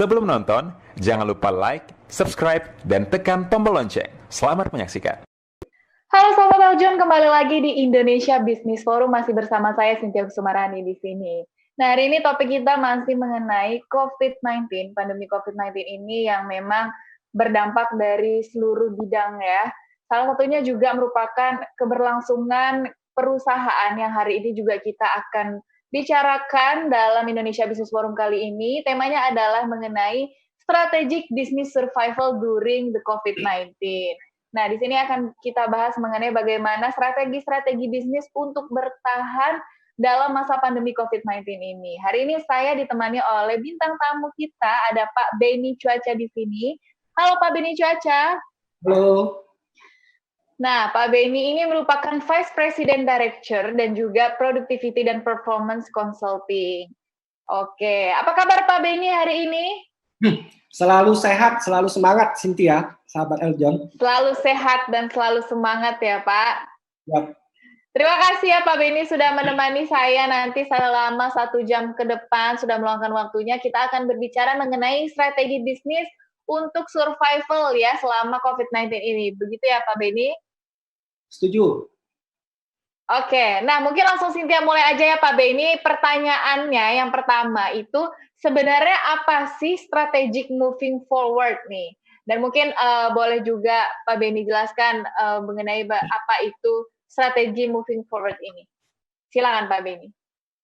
Sebelum nonton, jangan lupa like, subscribe, dan tekan tombol lonceng. Selamat menyaksikan. Halo Sobat Aljon, kembali lagi di Indonesia Business Forum, masih bersama saya Cynthia Kusumarani di sini. Nah, hari ini topik kita masih mengenai COVID-19, pandemi COVID-19 ini yang memang berdampak dari seluruh bidang ya. Salah satunya juga merupakan keberlangsungan perusahaan yang hari ini juga kita akan bicarakan dalam Indonesia Business Forum kali ini. Temanya adalah mengenai strategic business survival during the COVID-19. Nah, di sini akan kita bahas mengenai bagaimana strategi-strategi bisnis untuk bertahan dalam masa pandemi COVID-19 ini. Hari ini saya ditemani oleh bintang tamu kita, ada Pak Benny Cuaca di sini. Halo Pak Benny Cuaca. Halo. Nah, Pak Benny ini merupakan Vice President Director dan juga Productivity dan Performance Consulting. Oke, apa kabar Pak Benny hari ini? Selalu sehat, selalu semangat, Cynthia, sahabat Eljon. Selalu sehat dan selalu semangat ya, Pak. Yap. Terima kasih ya Pak Benny sudah menemani saya nanti selama 1 jam ke depan, sudah meluangkan waktunya. Kita akan berbicara mengenai strategi bisnis untuk survival ya selama COVID-19 ini. Begitu ya Pak Benny? Setuju. Oke, nah mungkin langsung Cynthia mulai aja ya Pak Benny. Pertanyaannya yang pertama itu sebenarnya apa sih strategic moving forward nih? Dan mungkin boleh juga Pak Benny jelaskan mengenai apa itu strategi moving forward ini. Silakan Pak Benny.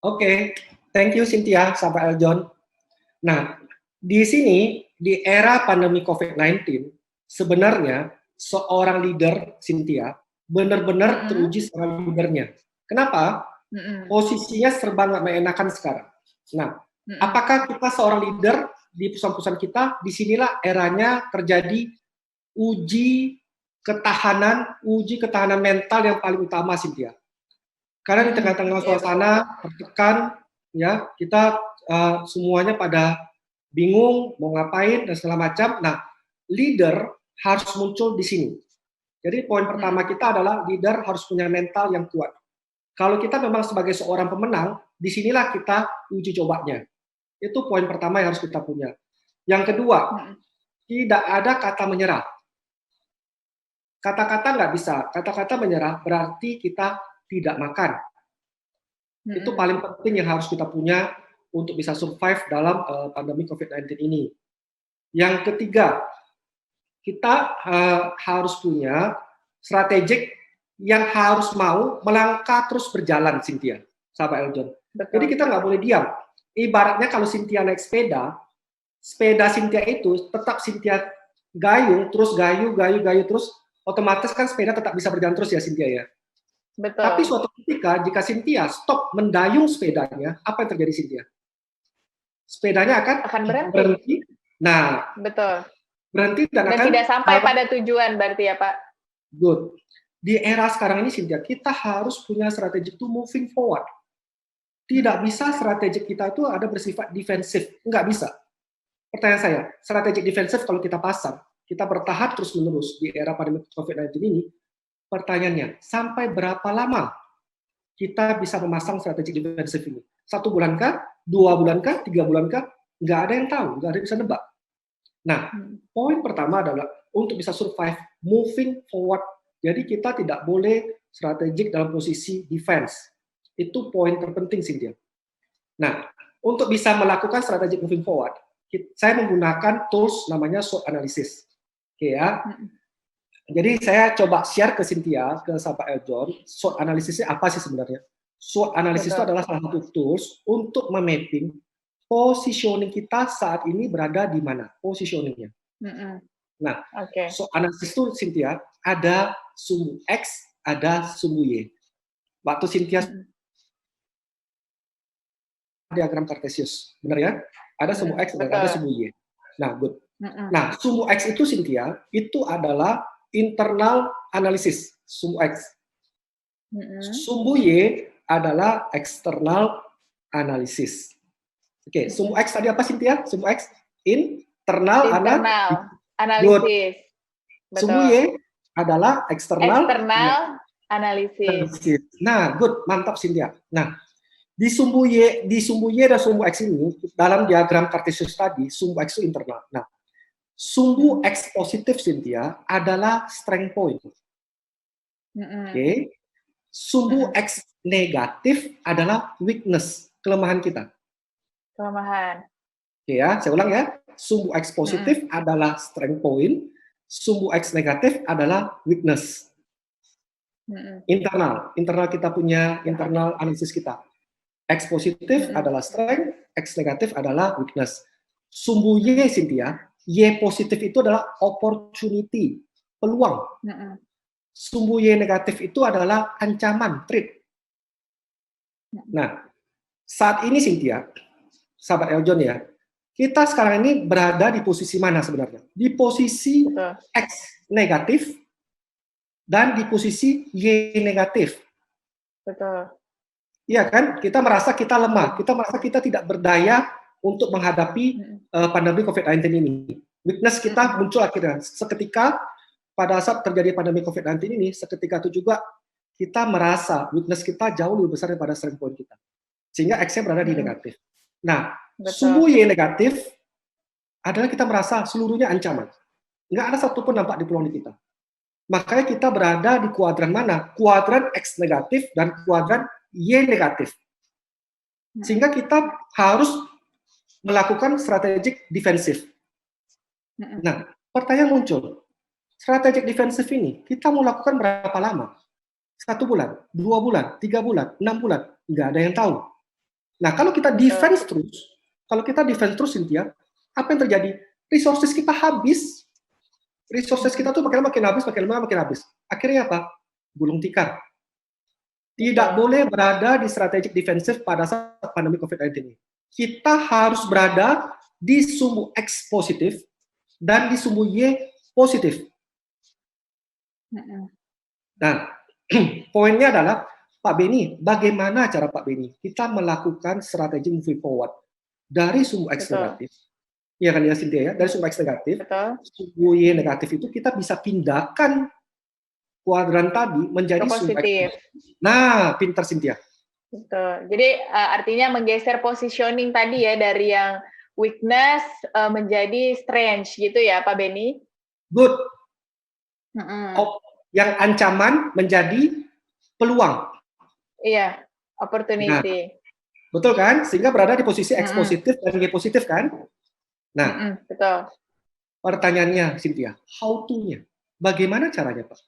Oke, thank you Cynthia, sahabat Eljon. Nah, di sini di era pandemi COVID-19 sebenarnya seorang leader, Cynthia, benar-benar teruji seorang leadernya. Kenapa? Posisinya serba nggak mengenakan sekarang. Nah, apakah kita seorang leader di perusahaan-perusahaan kita, disinilah eranya terjadi uji ketahanan mental yang paling utama, Cynthia. Karena di tengah-tengah suasana tertekan, ya kita semuanya pada bingung mau ngapain dan segala macam. Nah, leader harus muncul di sini. Jadi poin pertama kita adalah leader harus punya mental yang kuat. Kalau kita memang sebagai seorang pemenang, disinilah kita uji cobanya. Itu poin pertama yang harus kita punya. Yang kedua, tidak ada kata menyerah. Kata-kata nggak bisa. Kata-kata menyerah berarti kita tidak makan. Itu paling penting yang harus kita punya untuk bisa survive dalam pandemi COVID-19 ini. Yang ketiga, kita harus punya strategik yang harus mau melangkah terus berjalan, Cynthia, sahabat Eljon. Jadi kita nggak boleh diam. Ibaratnya kalau Cynthia naik sepeda Cynthia itu tetap Cynthia gayung, terus gayu terus, otomatis kan sepeda tetap bisa berjalan terus ya, Cynthia ya. Betul. Tapi suatu ketika jika Cynthia stop mendayung sepedanya, apa yang terjadi, Cynthia? Sepedanya akan berhenti. Nah, betul. Berhenti dan akan tidak sampai pada tujuan berarti ya Pak. Good. Di era sekarang ini, Cynthia, kita harus punya strategi to moving forward. Tidak bisa strategi kita itu ada bersifat defensif, nggak bisa. Pertanyaan saya, strategi defensif kalau kita pasang, kita bertahan terus menerus di era pandemi COVID-19 ini, pertanyaannya, sampai berapa lama kita bisa memasang strategi defensif ini? 1 bulan kah? 2 bulan kah? 3 bulan kah? Nggak ada yang tahu, nggak ada yang bisa nebak. Nah, poin pertama adalah untuk bisa survive, moving forward. Jadi kita tidak boleh strategik dalam posisi defense. Itu poin terpenting, Cynthia. Nah, untuk bisa melakukan strategic moving forward, saya menggunakan tools namanya SWOT analysis. Oke ya. Jadi saya coba share ke Cynthia, ke sahabat Eljon, SWOT analisisnya apa sih sebenarnya? SWOT analysis itu adalah salah satu tools untuk memapping positioning kita saat ini berada di mana, positioningnya. Nah, SWOT analisis itu, Cynthia, ada sumbu X, ada sumbu Y. Waktu Cynthia diagram Cartesius, benar ya? Ada sumbu X dan ada sumbu Y. Nah, good. Nah, sumbu X itu, Cynthia, itu adalah internal analysis, sumbu X. Sumbu Y adalah external analysis. Oke, sumbu X tadi apa, Cynthia? Sumbu X internal analysis. Sumbu Y adalah external analysis. Nah, good, mantap, Cynthia. Nah, Di sumbu Y dan sumbu X ini, dalam diagram Cartesius tadi, sumbu X itu internal. Nah, sumbu X positif, Cynthia, adalah strength point. Oke. Sumbu X negatif adalah weakness, kelemahan kita. Kelemahan. Oke ya, saya ulang ya. Sumbu X positif adalah strength point, sumbu X negatif adalah weakness. Internal kita punya internal analisis kita. X positif adalah strength, X negatif adalah weakness. Sumbu Y, Cynthia, Y positif itu adalah opportunity, peluang. Sumbu Y negatif itu adalah ancaman, threat. Nah, saat ini Cynthia, sahabat Eljon ya, kita sekarang ini berada di posisi mana sebenarnya? Di posisi X negatif dan di posisi Y negatif. Betul. Iya kan? Kita merasa kita lemah, kita merasa kita tidak berdaya untuk menghadapi pandemi COVID-19 ini. Weakness kita muncul akhirnya. Seketika pada saat terjadi pandemi COVID-19 ini, seketika itu juga kita merasa weakness kita jauh lebih besar daripada strength point kita. Sehingga X-nya berada di negatif. Nah, sumbu Y negatif adalah kita merasa seluruhnya ancaman. Nggak ada satupun nampak di peluang kita. Makanya kita berada di kuadran mana? Kuadran X negatif dan kuadran Y negatif. Sehingga kita harus melakukan strategic defensif. Nah, pertanyaan muncul. Strategic defensif ini kita mau lakukan berapa lama? 1 bulan, 2 bulan, 3 bulan, 6 bulan? Nggak ada yang tahu. Nah, kalau kita defense terus, Cynthia, apa yang terjadi? Resources kita habis. Resources kita tuh makin habis. Akhirnya apa? Gulung tikar. Tidak boleh berada di strategic defensif pada saat pandemi COVID-19 ini. Kita harus berada di sumbu X positif dan di sumbu Y positif. Nah, poinnya adalah, Pak Beni, bagaimana cara Pak Beni kita melakukan strategi moving forward dari sumbu X negatif, ya kan ya Cynthia ya, dari sumbu X negatif, sumbu Y negatif itu kita bisa pindahkan kuadran tadi menjadi sumbu X. Nah, pintar Cynthia. Betul. Jadi artinya menggeser positioning tadi ya dari yang weakness menjadi strength gitu ya Pak Beni? Good. Yang ancaman menjadi peluang. Iya, opportunity. Nah, betul kan? Sehingga berada di posisi X positif dan Y positif kan? Nah, betul. Pertanyaannya, Cynthia, how to-nya? Bagaimana caranya, Pak?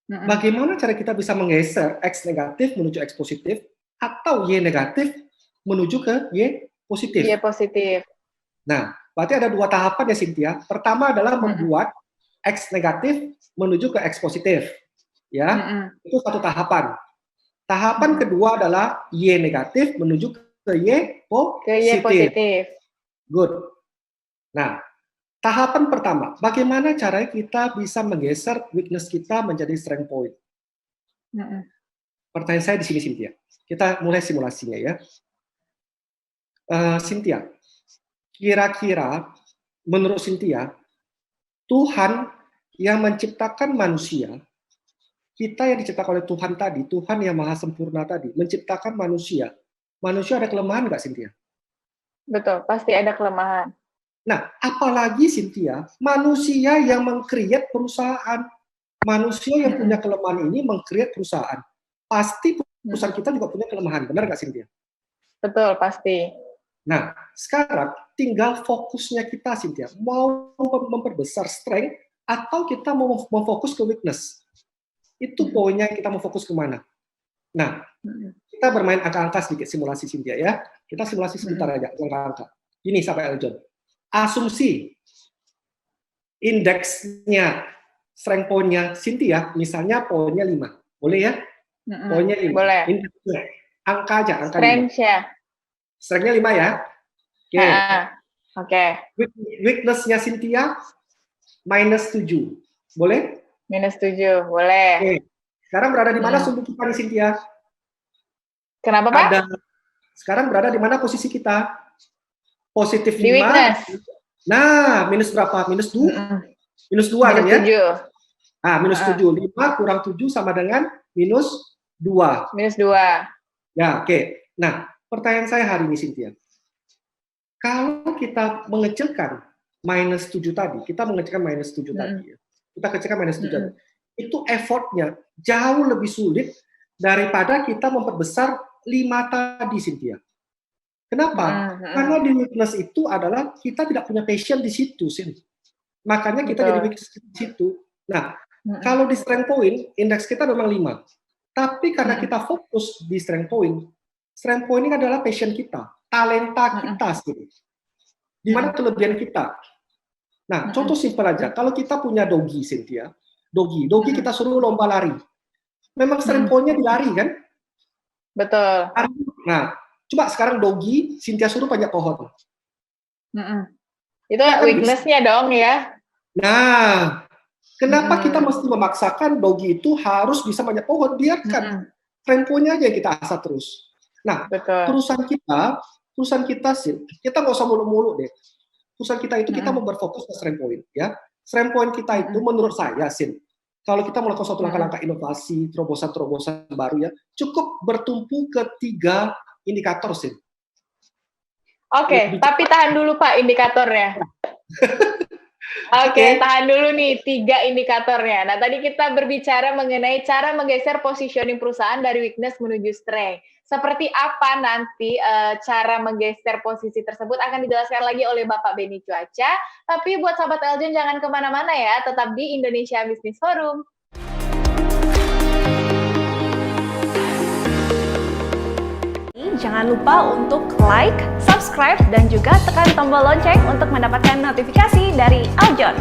Bagaimana cara kita bisa menggeser X negatif menuju X positif atau Y negatif menuju ke Y positif? Y positif. Nah, berarti ada 2 tahapan ya, Cynthia. Pertama adalah membuat X negatif menuju ke X positif. Ya, itu satu tahapan. Tahapan kedua adalah Y negatif menuju ke Y positif. Good. Nah, tahapan pertama, bagaimana caranya kita bisa menggeser weakness kita menjadi strength point? Pertanyaan saya di sini, Cynthia. Kita mulai simulasinya ya. Cynthia, kira-kira menurut Cynthia, Tuhan yang menciptakan manusia, kita yang diciptakan oleh Tuhan tadi, Tuhan yang maha sempurna tadi, menciptakan manusia. Manusia ada kelemahan nggak, Cynthia? Betul, pasti ada kelemahan. Nah, apalagi Cynthia, manusia yang meng-create perusahaan. Manusia yang punya kelemahan ini meng-create perusahaan. Pasti perusahaan kita juga punya kelemahan, benar nggak Cynthia? Betul, pasti. Nah, sekarang tinggal fokusnya kita, Cynthia. Mau memperbesar strength atau kita mau memfokus ke weakness. Itu poinnya, kita mau fokus kemana. Nah, kita bermain angka-angka sedikit simulasi, Cynthia ya. Kita simulasi sebentar aja, angka-angka. Ini sampai Eljon. Asumsi indeksnya, strength point-nya Cynthia, misalnya poinnya 5. Boleh ya? Poinnya 5. Boleh. Indeksnya. Angka aja, angka 5. Strength-nya. Strength-nya 5 ya. Oke. Oke. Weakness-nya Cynthia minus 7. Boleh? Minus 7, boleh. Oke. Sekarang berada di mana sumbu kita nih, Cynthia? Kenapa, Pak? Sekarang berada di mana posisi kita? Positif 5. Di weakness. Nah, minus berapa? Minus 2? Minus 2 kan ya? 7. Ah, minus 7. 5 kurang 7 sama dengan minus 2. Minus 2. Ya, oke. Nah, pertanyaan saya hari ini, Cynthia, kalau kita mengecilkan minus 7 tadi, kita mengecilkan minus 7 tadi, ya. Kita kecilkan minus 7 tadi, itu effortnya jauh lebih sulit daripada kita memperbesar 5 tadi, Cynthia. Kenapa? Karena di weakness itu adalah kita tidak punya passion di situ, Sin. Makanya kita jadi weakness di situ. Nah, kalau di strength point, indeks kita memang 5. Tapi karena kita fokus di strength point ini adalah passion kita, talenta kita, Sin. Di mana kelebihan kita. Nah, contoh simpel aja. Kalau kita punya dogi, Cynthia, dogi kita suruh lomba lari. Memang strength point-nya di lari, kan? Betul. Nah, coba sekarang dogi, Cynthia suruh panjat pohon. Itu weakness-nya dong ya. Nah, kenapa kita mesti memaksakan dogi itu harus bisa panjat pohon? Biarkan strength point-nya aja yang kita asah terus. Nah, perusahaan kita sih, kita nggak usah muluk-muluk deh. Perusahaan kita itu kita mau berfokus ke strength point, ya. Strength point kita itu menurut saya, Sin, kalau kita melakukan suatu langkah-langkah inovasi, terobosan-terobosan baru ya, cukup bertumpu ke 3 indikator, Sin. Oke, tapi tahan dulu Pak indikatornya. Oke, tahan dulu nih 3 indikatornya. Nah, tadi kita berbicara mengenai cara menggeser positioning perusahaan dari weakness menuju strength. Seperti apa nanti cara menggeser posisi tersebut akan dijelaskan lagi oleh Bapak Benny Cuaca. Tapi buat sahabat Eljon jangan kemana-mana ya, tetap di Indonesia Business Forum. Jangan lupa untuk like, subscribe, dan juga tekan tombol lonceng untuk mendapatkan notifikasi dari Eljon.